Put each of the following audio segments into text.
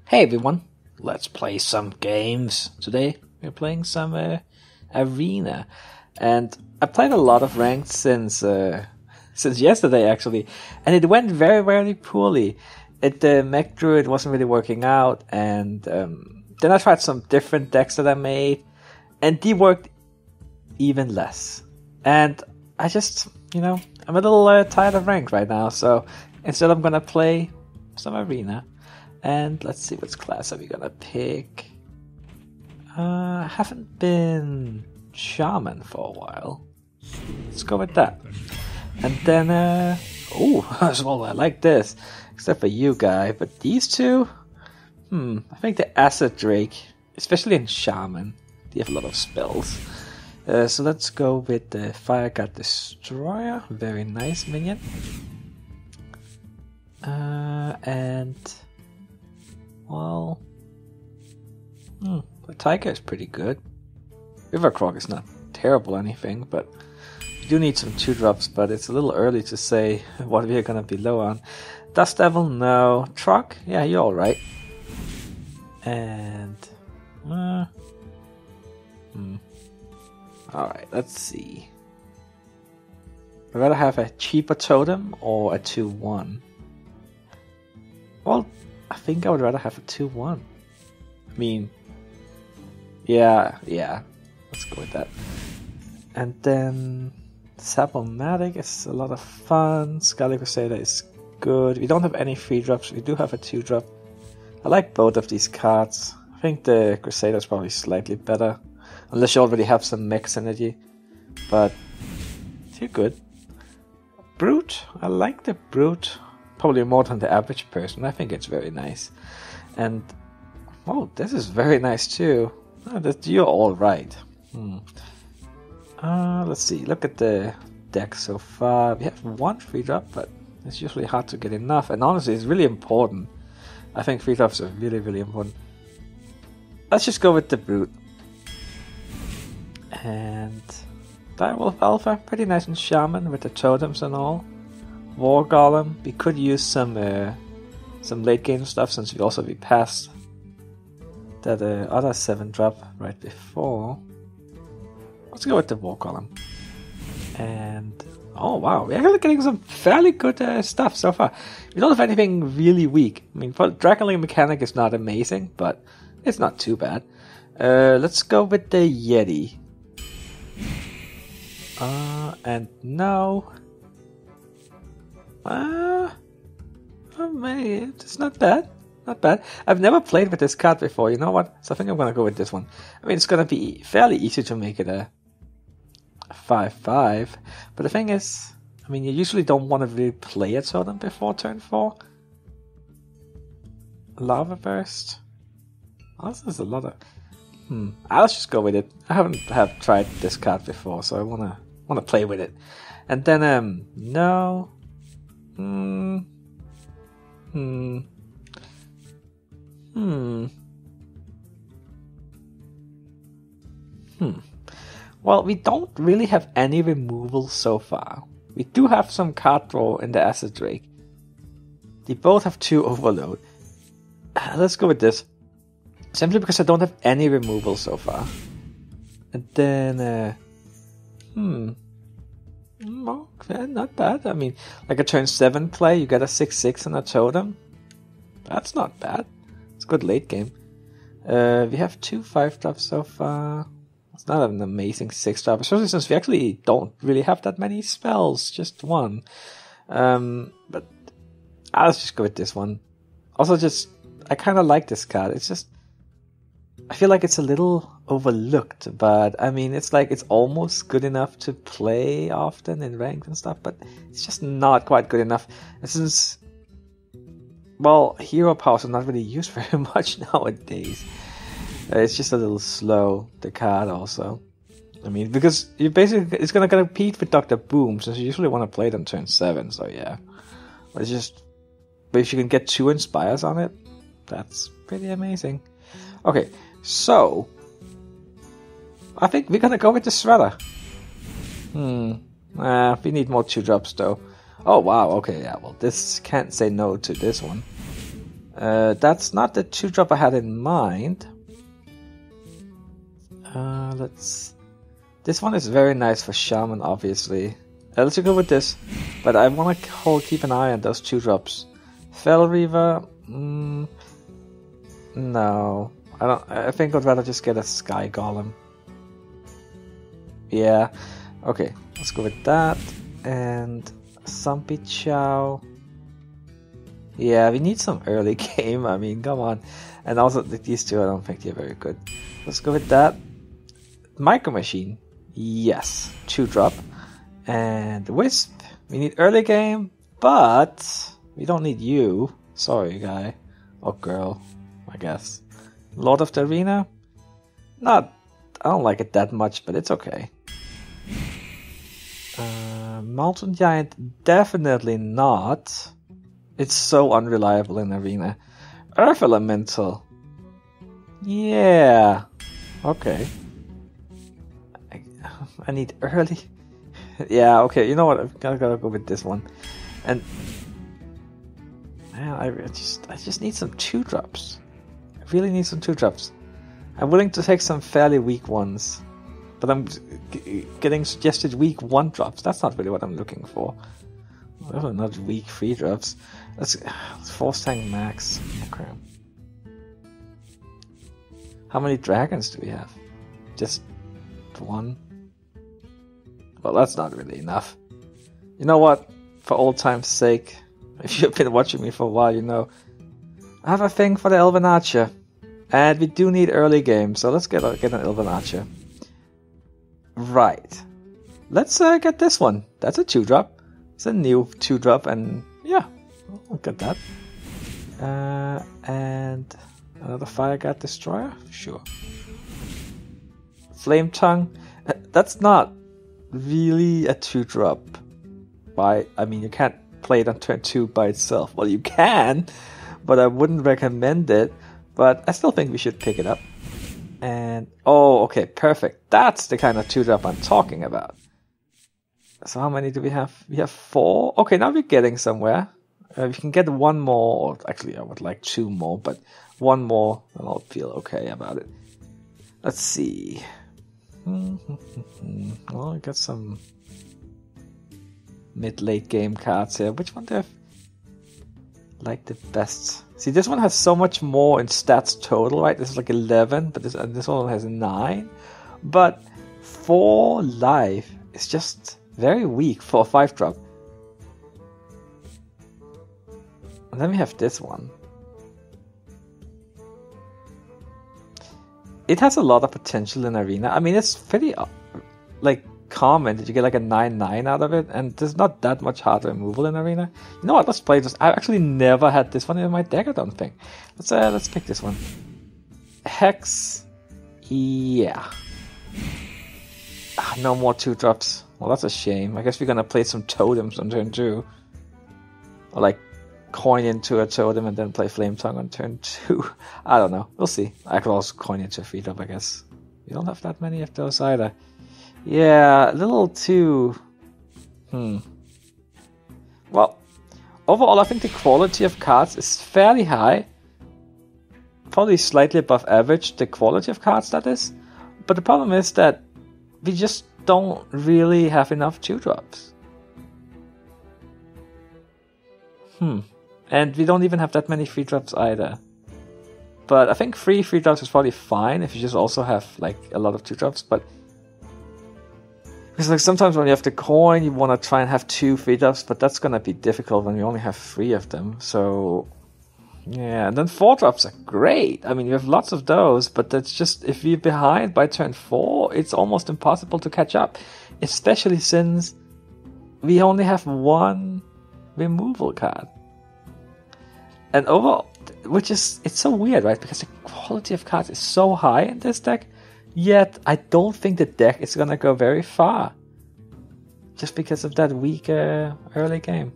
Hey everyone, let's play some games. Today we're playing some Arena, and I played a lot of ranked since yesterday actually, and it went very very poorly. The mech druid wasn't really working out, and then I tried some different decks that I made, and they worked even less. And I just, I'm a little tired of ranked right now, so instead I'm gonna play some Arena. And let's see, which class are we gonna pick? I haven't been Shaman for a while. Let's go with that. And then, well, I like this. Except for you, guy. But these two, I think the Acid Drake, especially in Shaman, they have a lot of spells. So let's go with the Fire God Destroyer. Very nice minion. Well, the Tiger is pretty good. River Croc is not terrible or anything, but we do need some 2-drops, but it's a little early to say what we're gonna be low on. Dust Devil, no. Truck, yeah, you're alright. And, alright, let's see. I'd rather have a cheaper totem or a 2-1. Well, I think I would rather have a 2-1. I mean, yeah, let's go with that. And then Sabomatic is a lot of fun. Scarlet Crusader is good. We don't have any 3-drops. We do have a 2-drop. I like both of these cards. I think the Crusader is probably slightly better, unless you already have some mech synergy. But you're good. Brute, I like the Brute. Probably more than the average person. I think it's very nice. And, oh, this is very nice too. You're alright. Let's see. Look at the deck so far. We have one 3-drop, but it's usually hard to get enough. And honestly, it's really important. I think 3-drops are really, really important. Let's just go with the Brute. And Direwolf Alpha, pretty nice in Shaman with the totems and all. War Golem, we could use some late game stuff since we also passed that other 7-drop right before. Let's go with the War Golem. And oh wow, we're actually getting some fairly good stuff so far. We don't have anything really weak. I mean, Dragonling Mechanic is not amazing, but it's not too bad. Let's go with the Yeti. And no. It's not bad. Not bad. I've never played with this card before, you know what? So I think I'm gonna go with this one. I mean, it's gonna be fairly easy to make it a 5/5. But the thing is, I mean, you usually don't want to really play a totem before turn 4. Lava Burst. Oh, this is a lot of... I'll just go with it. I haven't tried this card before, so I wanna play with it. And then, no... Well, we don't really have any removal so far. We do have some card draw in the Acid Drake. They both have 2 overload. Let's go with this. Simply because I don't have any removal so far. And then, okay, not bad. I mean, like a turn 7 play, you get a 6/6 and a totem. That's not bad. It's good late game. We have 2 5-drops so far. It's not an amazing 6-drop, especially since we actually don't really have that many spells, just 1. But let's just go with this one. Also, I kind of like this card. It's just, I feel like it's a little overlooked, but I mean, it's almost good enough to play often in ranked and stuff, but it's just not quite good enough. And since, well, hero powers are not really used very much nowadays. It's just a little slow, the card also. I mean, because it's gonna compete with Dr. Boom, since you usually want to play them turn 7, so yeah. But if you can get 2 Inspires on it, that's pretty amazing. Okay, so I think we're gonna go with the Shredder. We need more 2-drops though. Oh wow, okay, yeah, well, this can't say no to this one. That's not the 2-drop I had in mind. This one is very nice for Shaman, obviously. Let's go with this. But I want to keep an eye on those 2-drops. Fell Reaver. No. I think I'd rather just get a Sky Golem. Yeah. Okay. Let's go with that. And Sumpy Chow. Yeah, we need some early game. I mean, come on. And also, these two, I don't think they're very good. Let's go with that. Micro Machine. Yes. 2-drop. And Wisp. We need early game, but we don't need you. Sorry, guy. Or girl, I guess. Lord of the Arena. I don't like it that much, but it's okay. Mountain Giant, definitely not. It's so unreliable in Arena. Earth Elemental. Yeah. Okay. I need early. Yeah, okay, you know what? I've gotta go with this one. And man, I just need some 2-drops. I really need some 2-drops. I'm willing to take some fairly weak ones, but I'm getting suggested weak 1-drops. That's not really what I'm looking for. Well, not weak 3-drops. Let's Force Tank Max. Okay. How many dragons do we have? Just 1? Well, that's not really enough. You know what? For old time's sake, if you've been watching me for a while, you know I have a thing for the Elven Archer. And we do need early game, so let's get an Elven Archer. Right. Let's get this one. That's a 2-drop. It's a new 2-drop, and yeah, I'll get that. And another Fire God Destroyer? Sure. Flame Tongue? That's not really a 2-drop. I mean, you can't play it on turn 2 by itself. Well, you can, but I wouldn't recommend it. But I still think we should pick it up. And oh, okay, perfect. That's the kind of 2-drop I'm talking about. So how many do we have? We have 4. Okay, now we're getting somewhere. We can get 1 more. Or actually, I would like 2 more, but 1 more, and I'll feel okay about it. Let's see. Well, I got some mid-late game cards here. Which one do I like the best? See, this one has so much more in stats total, right? This is like 11, but this one has 9. But 4 life is just very weak for a 5-drop. And then we have this one. It has a lot of potential in Arena. I mean, it's pretty like common that you get like a 9/9 out of it, and there's not that much hard removal in Arena. You know what? Let's play this. I've actually never had this one in my deck, I don't think. Let's pick this one. Hex. Yeah. No more 2-drops. Well, that's a shame. I guess we're gonna play some totems on turn 2. Or like coin into a totem and then play Flame Tongue on turn 2. I don't know. We'll see. I could also coin into a 3-drop, I guess. We don't have that many of those either. Yeah, a little too... Well, overall I think the quality of cards is fairly high. Probably slightly above average, the quality of cards, that is. But the problem is that we just don't really have enough 2-drops. And we don't even have that many 3-drops either. But I think 3-drops is probably fine if you just also have like a lot of 2-drops. But because like sometimes when you have the coin, you want to try and have 2 3-drops, but that's gonna be difficult when you only have 3 of them. So yeah, and then 4-drops are great. I mean, you have lots of those, but that's just if you're behind by turn 4, it's almost impossible to catch up, especially since we only have 1 removal card. And overall, it's so weird, right? Because the quality of cards is so high in this deck, yet I don't think the deck is gonna go very far. Just because of that weak early game.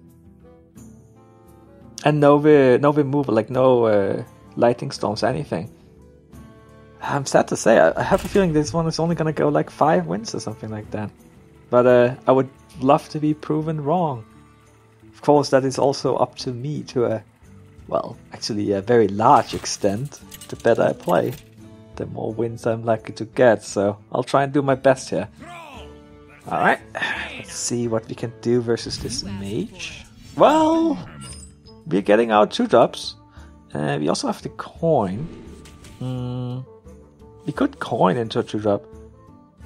And no removal, like no lightning storms, anything. I'm sad to say, I have a feeling this one is only gonna go like 5 wins or something like that. But I would love to be proven wrong. Of course, that is also up to me to well, actually a very large extent, the better I play, the more wins I'm likely to get. So I'll try and do my best here. Alright, let's see what we can do versus this mage. Well, we're getting our 2-drops. We also have the coin. We could coin into a 2-drop.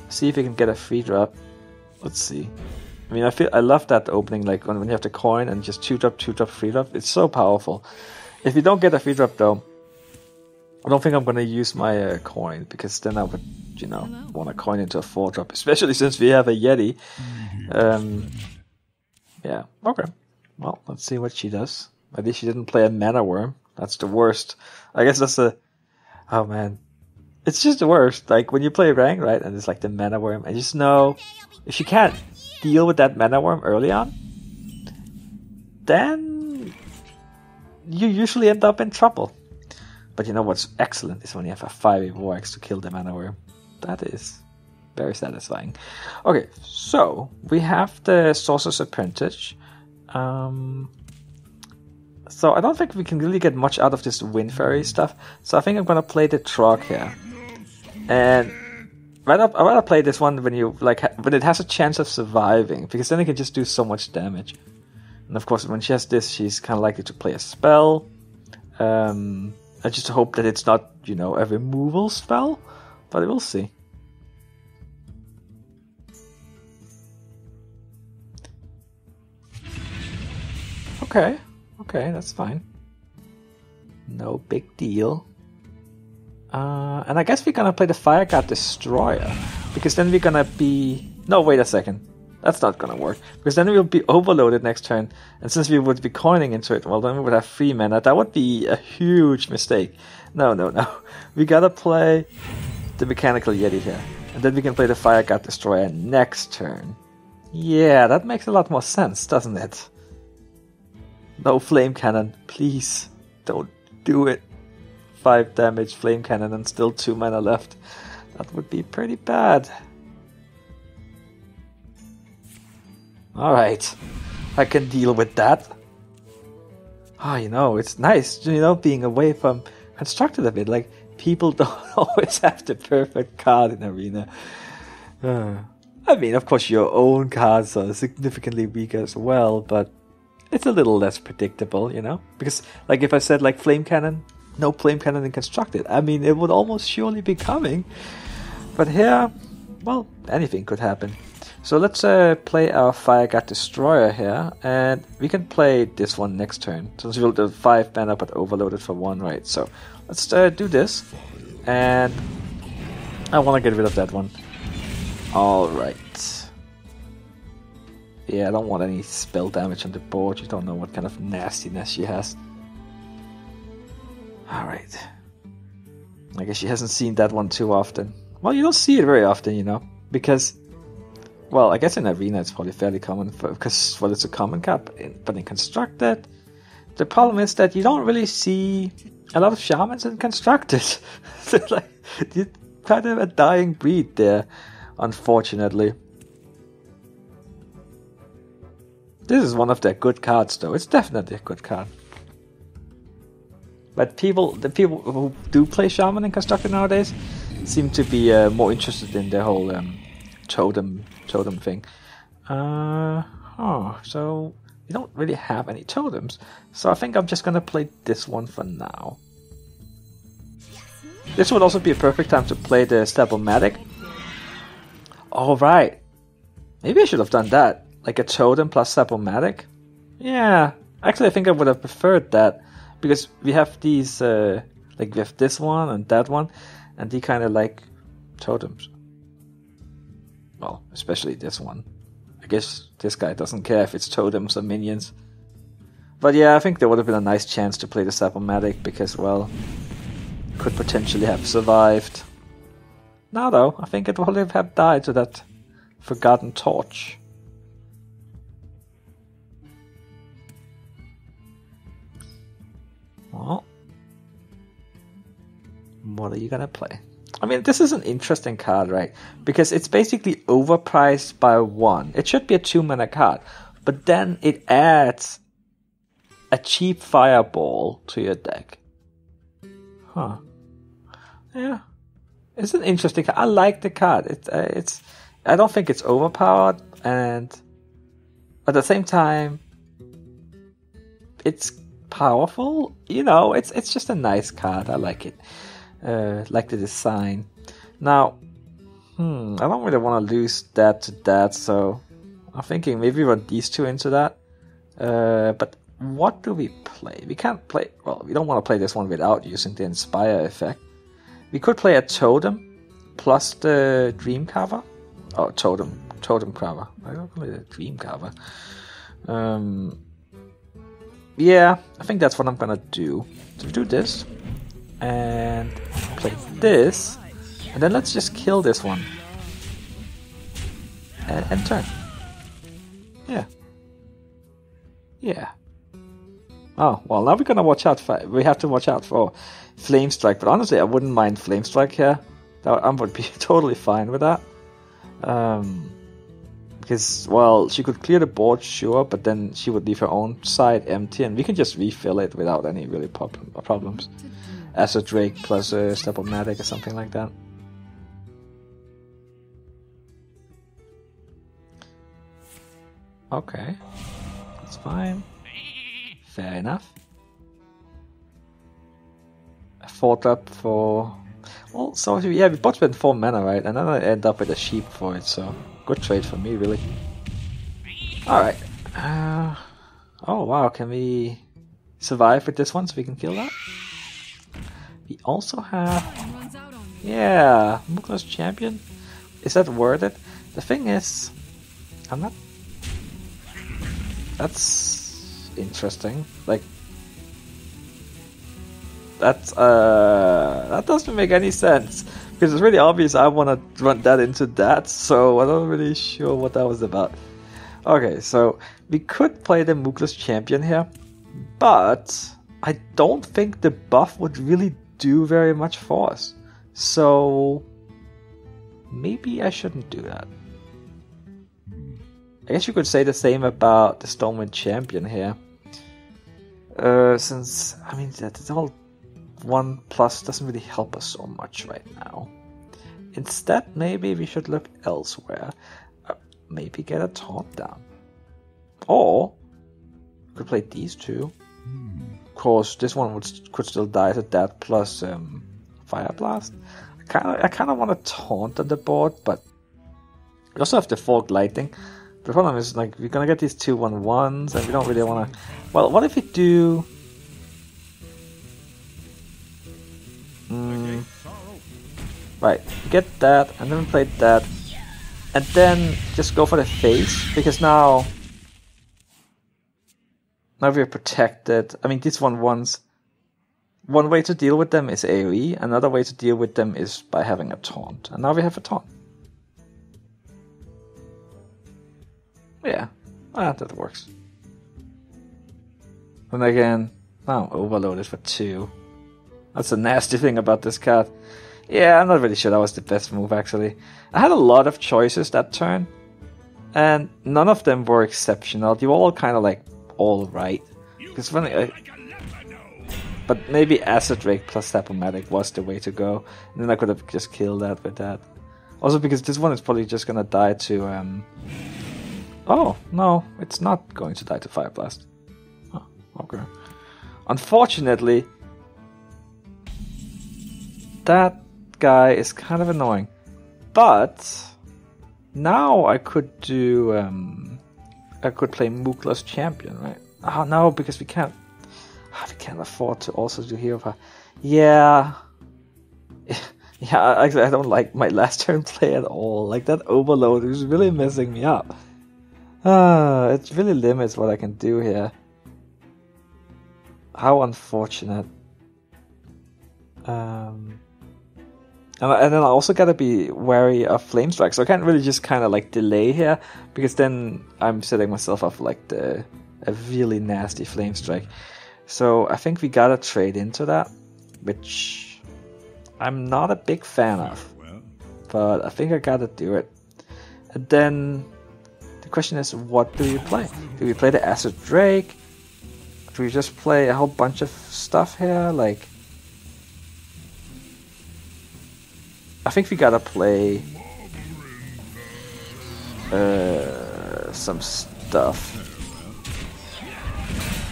See if we can get a 3-drop. Let's see. I mean, I love that opening, like when you have the coin and just 2-drop, 2-drop, 3-drop. It's so powerful. If you don't get a 3-drop though, I don't think I'm gonna use my coin, because then I would, you know, want to coin into a 4-drop, especially since we have a Yeti. Yeah, okay. Well, let's see what she does. At least she didn't play a mana worm. That's the worst. I guess that's a... Oh man. It's just the worst. Like when you play rank, right, and it's like the mana worm, I just know if you can't deal with that mana worm early on, then you usually end up in trouble. But you know what's excellent is when you have a 5 Vortex to kill the mana worm. That is very satisfying. Okay, so we have the Sorcerer's Apprentice. So I don't think we can really get much out of this Wind Fairy stuff. So I think I'm gonna play the Trog here. And I'd rather play this one when you when it has a chance of surviving, because then it can just do so much damage. And of course, when she has this, she's kind of likely to play a spell. I just hope that it's not, you know, a removal spell, but we'll see. Okay, that's fine. No big deal. And I guess we're gonna play the Fire God Destroyer, because then we're gonna be... No, wait a second. That's not gonna work, because then we'll be overloaded next turn, and since we would be coining into it, well, then we would have 3 mana. That would be a huge mistake. No. We gotta play the Mechanical Yeti here, and then we can play the Fire God Destroyer next turn. Yeah, that makes a lot more sense, doesn't it? No Flame Cannon, please. Don't do it. 5 damage Flame Cannon and still 2 mana left. That would be pretty bad. Alright, I can deal with that. You know, it's nice, you know, being away from Constructed a bit. Like, people don't always have the perfect card in Arena. I mean, of course, your own cards are significantly weaker as well, but it's a little less predictable, you know? Because, like, if I said, like, Flame Cannon, no Flame Cannon in Constructed, I mean, it would almost surely be coming. But here, well, anything could happen. So let's play our Fire God Destroyer here, and we can play this one next turn. Since we'll do 5 mana but overloaded for 1, right? So let's do this, and I want to get rid of that one. Alright. Yeah, I don't want any spell damage on the board. You don't know what kind of nastiness she has. Alright. I guess she hasn't seen that one too often. Well, you don't see it very often, you know, because... Well, I guess in Arena it's probably fairly common because it's a common card, but in Constructed, the problem is that you don't really see a lot of Shamans in Constructed. So, like, you're kind of a dying breed there, unfortunately. This is one of their good cards, though. It's definitely a good card. But the people who do play Shaman in Constructed nowadays seem to be more interested in their whole totem thing. So we don't really have any totems. So I think I'm just gonna play this one for now. This would also be a perfect time to play the Step-O-Matic. Alright. Maybe I should have done that. Like a totem plus Step-O-Matic. Yeah. Actually, I think I would have preferred that. Because we have these, like we have this one and that one. And they kind of like totems. Well, especially this one. I guess this guy doesn't care if it's totems or minions. But yeah, I think there would have been a nice chance to play the Step-O-Matic because, well, could potentially have survived. Now though, I think it would have died to that Forgotten Torch. Well, what are you gonna play? I mean, this is an interesting card, right? Because it's basically overpriced by 1. It should be a 2 mana card, but then it adds a cheap fireball to your deck. Huh. Yeah. It's an interesting card. I like the card. It's. I don't think it's overpowered, and at the same time, it's powerful. You know, it's just a nice card. I like it. Like the design. Now, I don't really want to lose that to that, so I'm thinking maybe run these two into that. But what do we play? We can't play. Well, we don't want to play this one without using the Inspire effect. We could play a Totem plus the Dream Cover. Oh, Totem Cover. I don't play the Dream Cover. Yeah, I think that's what I'm gonna do. So do this and play this, and then let's just kill this one and turn. Yeah. Oh well, now we're gonna watch out for. We have to watch out for Flame Strike, but honestly, I wouldn't mind Flame Strike here. I would be totally fine with that. Because, well, she could clear the board, sure, but then she would leave her own side empty, and we can just refill it without any really problems. As a Drake plus a Step-O-Matic or something like that. Okay, that's fine. Fair enough. I fought up for... Well, so yeah, we both spent 4 mana, right? And then I end up with a sheep for it, so good trade for me, really. Alright. Oh wow, can we survive with this one so we can kill that? We also have... Yeah, Mukla's Champion. Is that worth it? The thing is... I'm not... That's... interesting. Like... that doesn't make any sense. Because it's really obvious I want to run that into that, so I'm not really sure what that was about. Okay, so we could play the Mukla's Champion here, but I don't think the buff would really do very much for us. So maybe I shouldn't do that. I guess you could say the same about the Stormwind Champion here. Since, I mean, that's all 1+ doesn't really help us so much right now. Instead, maybe we should look elsewhere. Maybe get a taunt down. Or, we could play these two. Of course, this one could still die to that plus Fire Blast. I kind of want to taunt on the board, but we also have the Forked Lightning. The problem is, like, we're gonna get these 2/1/1s, and we don't really want to... Well, what if we do... Right, get that, and then play that, and then just go for the face, because now we're protected. I mean, these 1/1s, one way to deal with them is AoE, another way to deal with them is by having a taunt, and now we have a taunt. Yeah, that works. And again, now overloaded for 2. That's a nasty thing about this card. Yeah, I'm not really sure that was the best move, actually. I had a lot of choices that turn, and none of them were exceptional. They were all kind of like alright. Because but maybe Acid Drake plus Step-O-Matic was the way to go, and then I could have just killed that with that. Also, because this one is probably just gonna die to Oh no, it's not going to die to Fire Blast. Oh, okay. Unfortunately, that guy is kind of annoying, but now I could do I could play Mukla's Champion, right? Oh no, because we can't afford to also do Hero Power. Yeah, I don't like my last turn play at all. Like, that overload is really messing me up. It really limits what I can do here. How unfortunate. And then I also gotta be wary of Flame Strike, so I can't really just kind of like delay here, because then I'm setting myself up for like a really nasty Flame Strike. So I think we gotta trade into that, which I'm not a big fan of, but I think I gotta do it. And then the question is, what do you play? Do we play the Acid Drake? do we just play a whole bunch of stuff here? Like, I think we gotta play some stuff.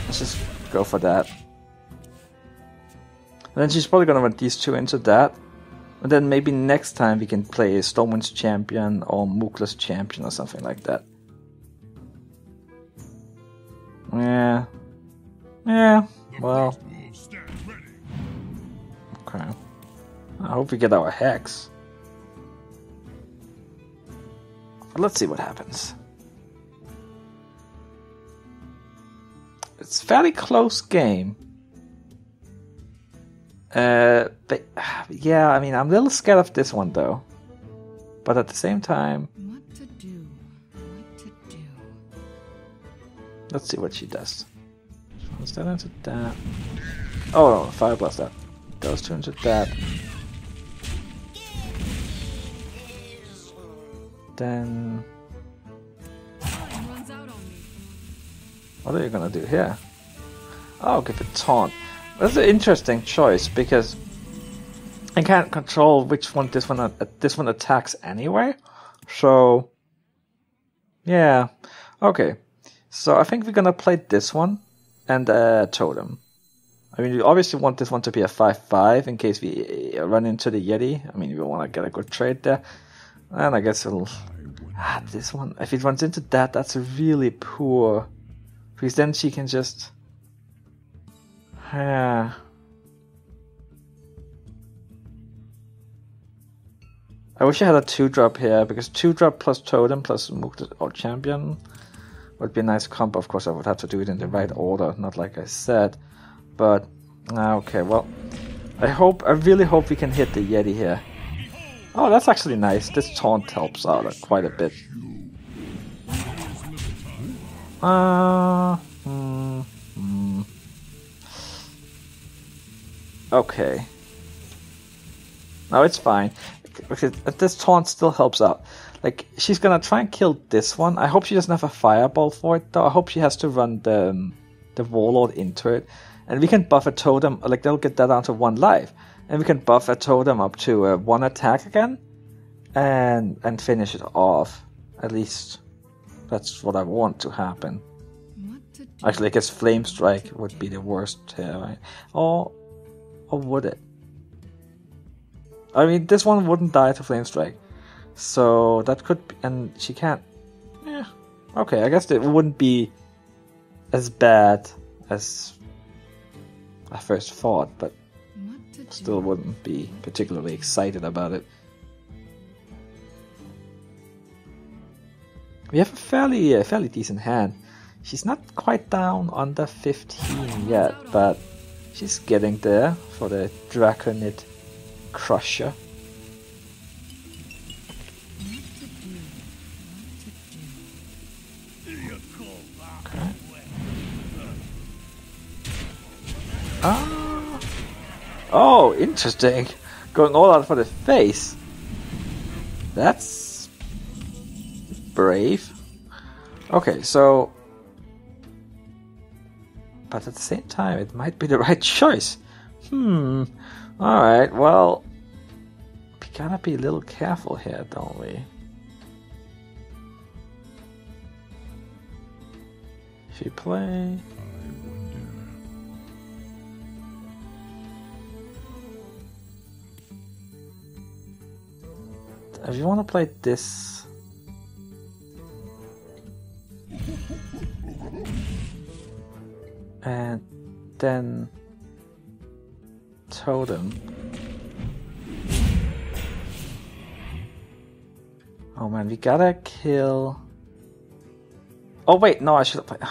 Let's just go for that. And then she's probably gonna run these two into that. And then maybe next time we can play Stormwind's Champion or Mookla's Champion or something like that. Yeah. Yeah, well. Okay. I hope we get our Hex. But let's see what happens. It's a fairly close game. But yeah, I mean, I'm a little scared of this one though. But at the same time, What to do? What to do? let's see what she does. Is that into that? Oh no, Fire Blast that. Those two into that. Then Time runs out on me. what are you gonna do here? Oh, give it taunt. That's an interesting choice because I can't control which one this one attacks anyway. So yeah, okay. So I think we're gonna play this one and Totem. I mean, we obviously want this one to be a 5/5 in case we run into the Yeti. I mean, we want to get a good trade there. And I guess it'll this one. If it runs into that, that's really poor. Because then she can just. Yeah. I wish I had a 2-drop here, because 2-drop plus Totem plus Mook or Champion would be a nice combo. Of course, I would have to do it in the right order, not like I said. But, okay, well, I really hope we can hit the Yeti here. Oh, that's actually nice. This taunt helps out quite a bit. Okay. No, it's fine. This taunt still helps out. Like, she's gonna try and kill this one. I hope she doesn't have a fireball for it, though. I hope she has to run the Warlord into it. And we can buff a totem, like, they'll get that down to 1 life. And we can buff a totem up to 1 attack again. And finish it off. At least, that's what I want to happen. Actually, I guess Flame Strike would be the worst here, right? Or would it? I mean, this one wouldn't die to Flame Strike. So that could be, and she can't. Yeah. Okay, I guess it wouldn't be as bad as I first thought, but still wouldn't be particularly excited about it. We have a fairly decent hand. She's not quite down under 15 yet, but she's getting there for the Draconid Crusher. Okay. Oh, interesting. Going all out for the face. That's brave. Okay, so... But at the same time, it might be the right choice. Alright, well... We gotta be a little careful here, don't we? If you play... If you want to play this... And then... Totem... Oh man, we gotta kill... Oh wait, no, I should have played...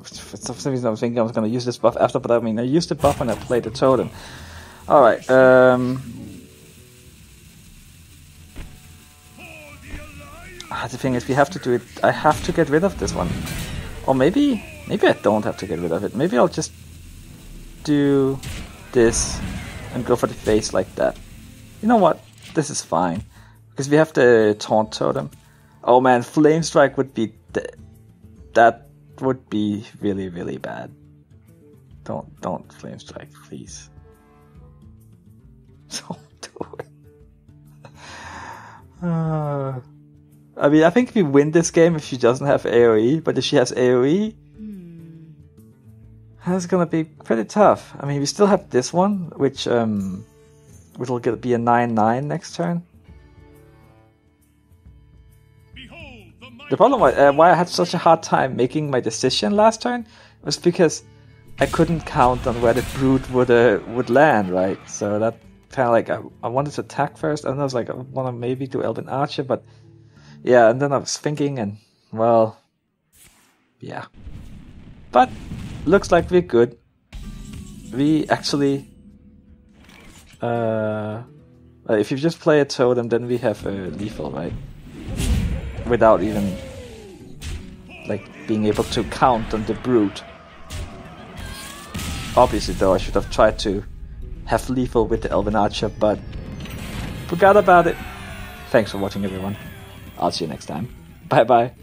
For some reason I was thinking I was gonna use this buff after, but I mean, I used the buff when I played the totem. Alright, the thing is, we have to do it... I have to get rid of this one. Or maybe I don't have to get rid of it. Maybe I'll just do this and go for the face like that. You know what? This is fine. Because we have the taunt totem. Oh man, Flame Strike would be... That would be really, really bad. don't flame strike, please. Don't do it. I mean, I think if we win this game if she doesn't have AoE, but if she has AoE, that's gonna be pretty tough. I mean, we still have this one, which will be a 9/9 next turn. The problem why I had such a hard time making my decision last turn was because I couldn't count on where the Brood would land, right? So that kind of like I wanted to attack first, and I was like, I want to maybe do Elven Archer, but yeah, and then I was thinking, and well, yeah. But looks like we're good. We actually, if you just play a Totem, then we have lethal, right? Without even like being able to count on the Brood. Obviously, though, I should have tried to have lethal with the Elven Archer, but forgot about it. Thanks for watching, everyone. I'll see you next time. Bye bye.